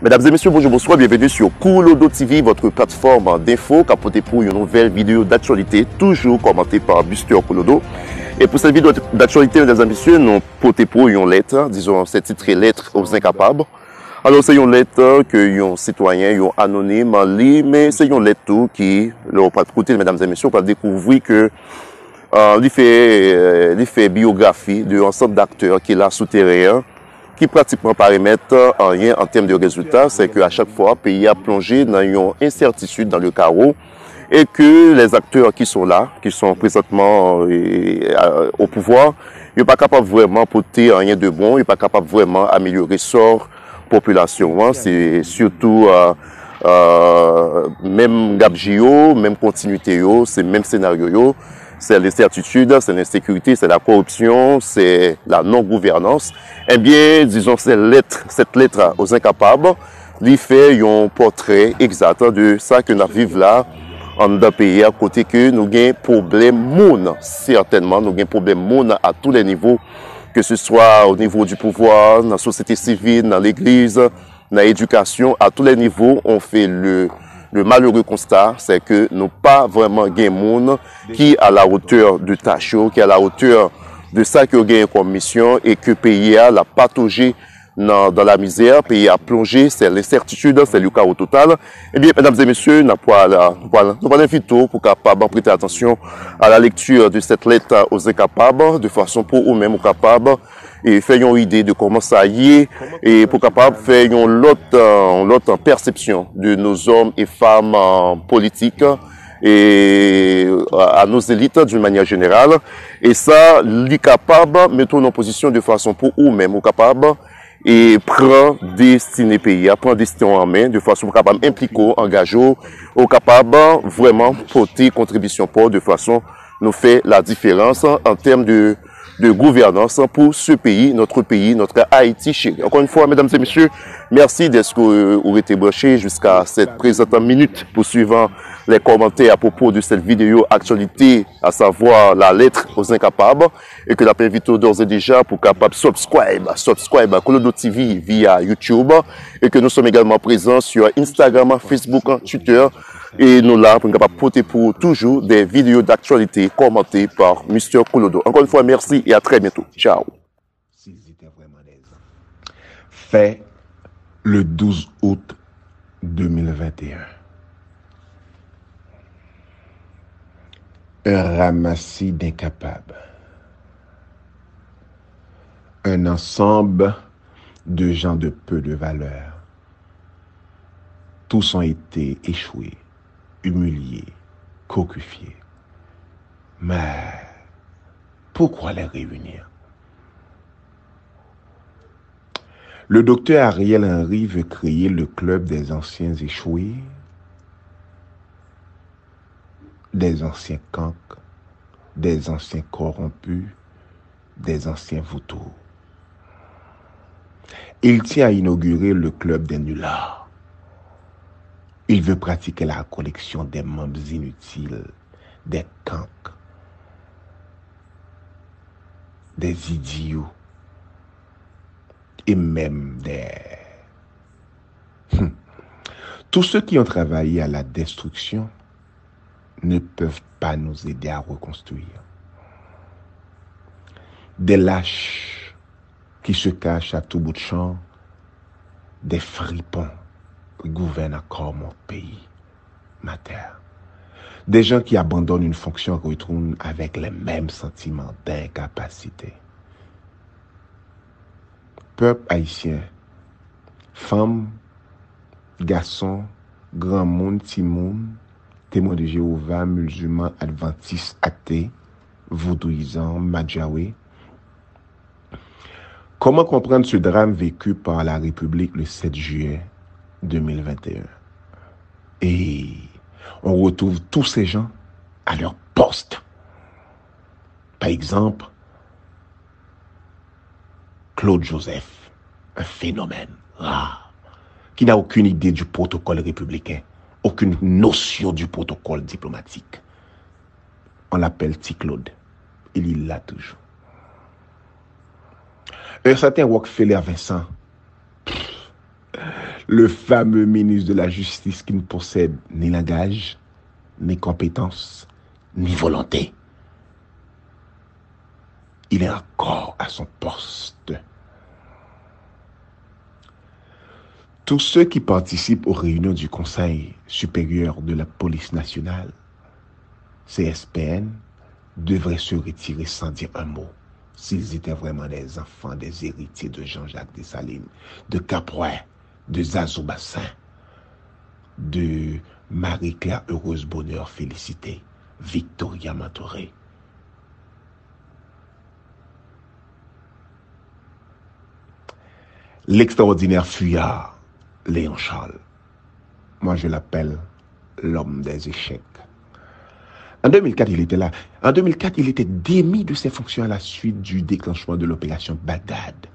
Mesdames et messieurs, bonjour, bonsoir, bienvenue sur Koulodo TV, votre plateforme d'infos, capotée pour une nouvelle vidéo d'actualité, toujours commentée par Buster Koulodo. Et pour cette vidéo d'actualité, mesdames et messieurs, nous portons pour une lettre, disons, c'est titré Lettre aux incapables. Alors, c'est une lettre que un citoyen, un anonyme, lit, mais c'est une lettre qui, là, on va écouter, mesdames et messieurs, on va découvrir que il fait biographie de ensemble d'acteurs qui est là souterrain, qui pratiquement paramètre en rien en termes de résultats, c'est qu'à chaque fois, le pays a plongé dans une incertitude dans le carreau et que les acteurs qui sont là, qui sont présentement au pouvoir, ils ne sont pas capables vraiment de porter rien de bon, ils ne sont pas capables vraiment d'améliorer sort population. C'est surtout même Gabgio, même continuité, c'est même scénario. C'est l'incertitude, c'est l'insécurité, c'est la corruption, c'est la non-gouvernance. Eh bien, disons, cette lettre aux incapables, lui fait un portrait exact de ça que nous vivons là, en un pays à côté que nous avons problème monde, certainement, nous avons problème monde à tous les niveaux, que ce soit au niveau du pouvoir, dans la société civile, dans l'église, dans l'éducation, à tous les niveaux, on fait le malheureux constat, c'est que nous pas vraiment gain monde qui à la hauteur de tâche, qui à la hauteur de ça que gagne comme mission et que pays a la patauger dans la misère, pays a plongé, c'est l'incertitude, c'est le chaos total. Eh bien, mesdames et messieurs, nous allons inviter pour capable prêter attention à la lecture de cette lettre aux incapables, de façon pour eux-mêmes capables et faire une idée de comment ça y est et pour capable faire une l'autre perception de nos hommes et femmes politiques et à nos élites d'une manière générale. Et ça, les capables mettons en position de façon pour eux-mêmes ou capables et prend destiné pays, prend destin en main de façon capable impliquer, engager, ou capable vraiment porter contribution pour de façon nous fait la différence en termes de gouvernance pour ce pays, notre Haïti chéri. Encore une fois, mesdames et messieurs, merci d'être vous été branchés jusqu'à cette présente minute pour suivre les commentaires à propos de cette vidéo actualité, à savoir la lettre aux incapables, et que la invite d'ores et déjà pour capable subscribe à Koulodo TV via YouTube, et que nous sommes également présents sur Instagram, Facebook, Twitter, et nous là pour capable porter pour toujours des vidéos d'actualité commentées par Mr. Koulodo. Encore une fois, merci et à très bientôt. Ciao. Fait le 12 août 2021. Un ramassis d'incapables. Un ensemble de gens de peu de valeur. Tous ont été échoués, humiliés, cocufiés. Mais pourquoi les réunir? Le docteur Ariel Henry veut créer le club des anciens échoués, des anciens cancres, des anciens corrompus, des anciens vautours. Il tient à inaugurer le club des nullards. Il veut pratiquer la collection des membres inutiles, des cancres, des idiots et même des... Tous ceux qui ont travaillé à la destruction ne peuvent pas nous aider à reconstruire. Des lâches qui se cachent à tout bout de champ, des fripons qui gouvernent encore mon pays, ma terre. Des gens qui abandonnent une fonction retournent avec les mêmes sentiments d'incapacité. Peuple haïtien, femmes, garçons, grand monde, petit monde, témoins de Jéhovah, musulmans, adventistes, athées, vaudouisants, madjaoués. Comment comprendre ce drame vécu par la République le 7 juillet 2021? Et on retrouve tous ces gens à leur poste. Par exemple, Claude Joseph, un phénomène rare, qui n'a aucune idée du protocole républicain, aucune notion du protocole diplomatique. On l'appelle Petit Claude. Il l'a toujours. Un certain Rockefeller Vincent, Le fameux ministre de la Justice qui ne possède ni langage, ni compétence, ni volonté. Il est encore à son poste. Tous ceux qui participent aux réunions du Conseil supérieur de la police nationale, CSPN, devraient se retirer sans dire un mot s'ils étaient vraiment des enfants, des héritiers de Jean-Jacques Dessalines, de Caporet, de Zazo Bassin, de Marie-Claire Heureuse Bonheur Félicité, Victoria Mantoré. L'extraordinaire fuyard, Léon Charles. Moi, je l'appelle l'homme des échecs. En 2004, il était là. En 2004, il était démis de ses fonctions à la suite du déclenchement de l'opération Bagdad,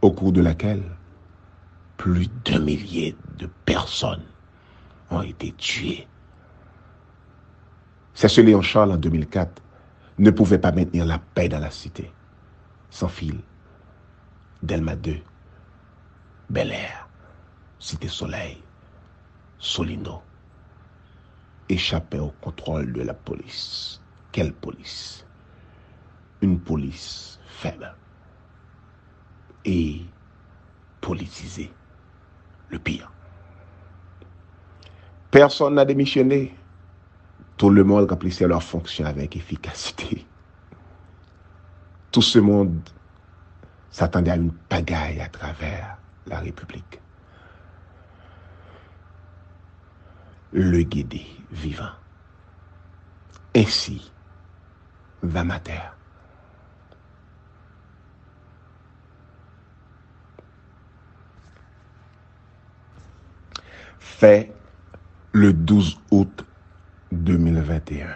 au cours de laquelle plus d'1 millier de personnes ont été tuées. C'est ce Léon Charles, en 2004, ne pouvait pas maintenir la paix dans la cité. Sans fil, Delma 2, Bel Air, Cité Soleil, Solino, échappait au contrôle de la police. Quelle police? Une police faible et politisée. Le pire. Personne n'a démissionné. Tout le monde remplissait leurs fonctions avec efficacité. Tout ce monde s'attendait à une pagaille à travers la République. Le Guédé vivant. Ainsi va ma terre. Fait le 12 août 2021.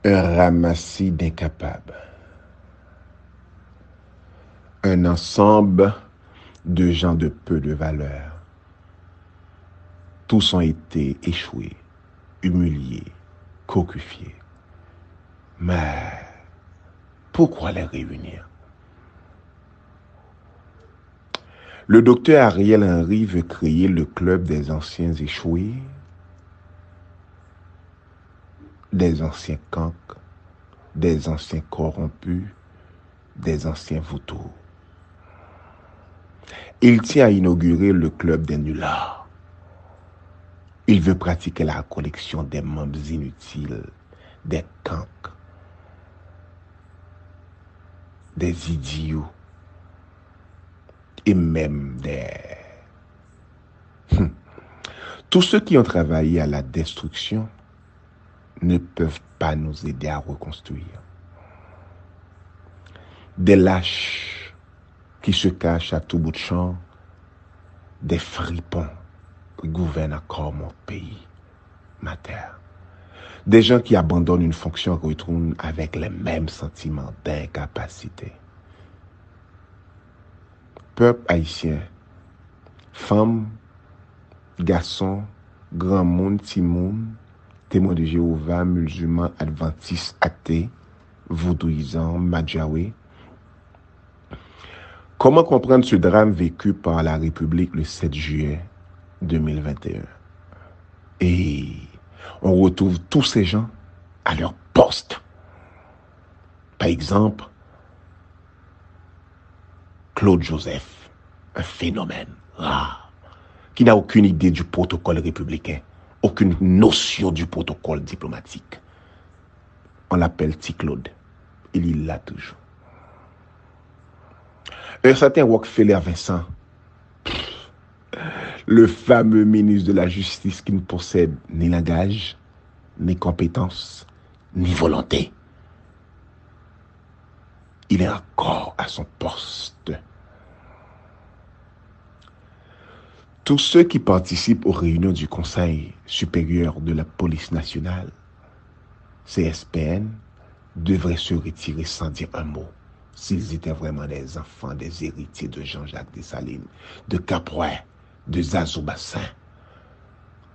Un ramassis d'incapables. Un ensemble de gens de peu de valeur. Tous ont été échoués, humiliés, cocufiés. Mais pourquoi les réunir? Le docteur Ariel Henry veut créer le club des anciens échoués, des anciens cancres, des anciens corrompus, des anciens vautours. Il tient à inaugurer le club des nullards. Il veut pratiquer la collection des membres inutiles, des cancres, des idiots et même des... Tous ceux qui ont travaillé à la destruction ne peuvent pas nous aider à reconstruire. Des lâches qui se cachent à tout bout de champ, des fripons gouvernent encore mon pays, ma terre. Des gens qui abandonnent une fonction retournent avec les mêmes sentiments d'incapacité. Peuple haïtien, femmes, garçons, grand monde, petit monde, témoins de Jéhovah, musulmans, adventistes, athées, vaudouisants, madjawé. Comment comprendre ce drame vécu par la République le 7 juillet 2021? Et on retrouve tous ces gens à leur poste. Par exemple, Claude Joseph, un phénomène rare, qui n'a aucune idée du protocole républicain, aucune notion du protocole diplomatique. On l'appelle T-Claude. Il y l'a toujours. Un certain Rockefeller Vincent, le fameux ministre de la Justice qui ne possède ni langage, ni compétence, ni volonté. Il est encore à son poste. Tous ceux qui participent aux réunions du Conseil supérieur de la police nationale, CSPN, devraient se retirer sans dire un mot s'ils étaient vraiment des enfants, des héritiers de Jean-Jacques Dessalines, de Caporet, de Zazo Bassin,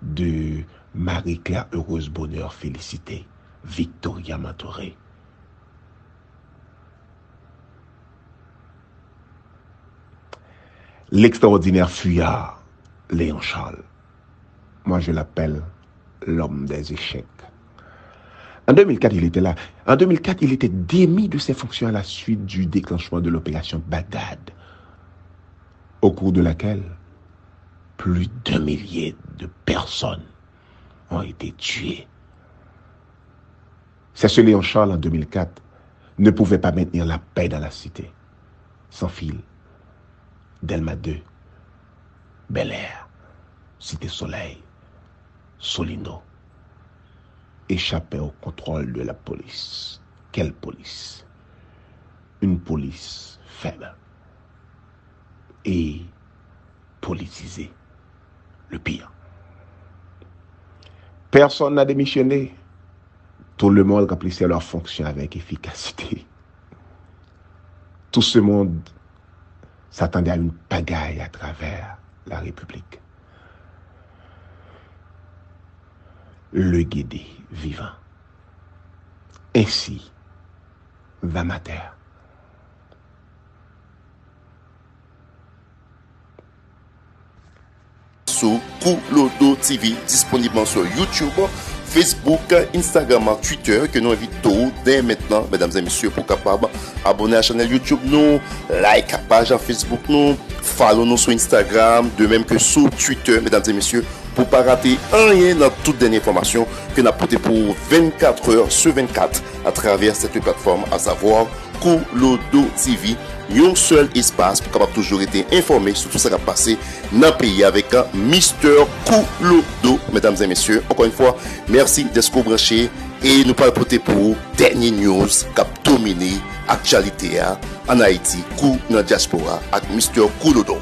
de Marie-Claire Heureuse Bonheur Félicité, Victoria Mantoré. l'extraordinaire fuyard Léon Charles. Moi, je l'appelle l'homme des échecs. En 2004, il était là. En 2004, il était démis de ses fonctions à la suite du déclenchement de l'opération Bagdad, au cours de laquelle plus d'1 millier de personnes ont été tuées. C'est ce Léon Charles, en 2004, ne pouvait pas maintenir la paix dans la cité. Sans fil, Delma 2, Bel Air, Cité Soleil, Solino, échappait au contrôle de la police. Quelle police? Une police faible et politisée. Le pire. Personne n'a démissionné. Tout le monde remplissait leurs fonctions avec efficacité. Tout ce monde s'attendait à une pagaille à travers la République. Le Guédé vivant. Ainsi va ma terre. Sur Koulodo TV, disponible sur YouTube, Facebook, Instagram, Twitter, que nous invitons dès maintenant, mesdames et messieurs, pour capable abonner à la chaîne YouTube nous, like la page Facebook nous, follow nous sur Instagram, de même que sur Twitter, mesdames et messieurs, pour ne pas rater rien dans toute dernière information que nous avons portée pour 24 heures sur 24 à travers cette plateforme, à savoir Koulodo TV. Un seul espace pour capable toujours être informé sur tout ce qui a passé dans le pays avec Mr. Koulodo, mesdames et messieurs. Encore une fois, merci d'être branchés et nous parlons pour dernière news qui a dominé l'actualité en Haïti, dans la diaspora avec Mr. Koulodo.